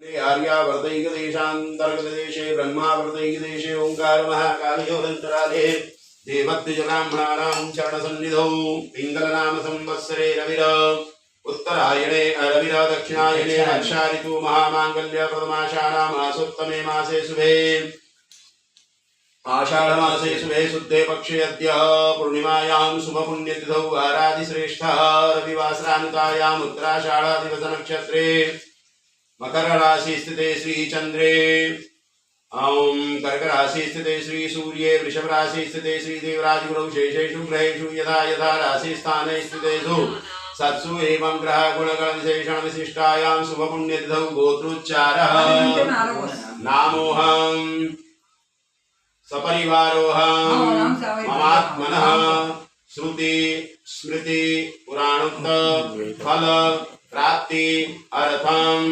आर्यावर्तैकदेशान्तर्गतदेशे ब्रह्मावर्तैकदेशे ओंकार महाकालयोरन्तराले देवद्विजब्राह्मणानां चरणसन्निधौ पिङ्गलनाम संवत्सरे रविर उत्तरायणे रविर दक्षिणायने वर्षा ऋतु महामाङ्गल्यप्रदमाषाढ मासोत्तमे मासे शुभे आषाढ़मासे शुभे शुद्धे पक्षे अद्य पूर्णिमायां शुभपुण्यतिथौ वाराधिश्रेष्ठः रविवासरान्तायाम् उत्तराषाढादिवसनक्षत्रे मकर राशि स्थिते श्री चंद्रे कर्क राशि स्थिते श्री सूर्ये वृषभ राशि स्थिते श्री देवराज गुरौ शेषेषु ग्रहेषु यथा यथा राशि स्थाने स्थितेषु सत्सु एवं ग्रह गुणगण विशेषण विशिष्टायां शुभ पुण्यतिथौ गोत्रोच्चारः नामोऽहं सपरिवारोऽहं ममात्मनः श्रुति स्मृति पुराणोक्त फल प्राप्ति अर्थम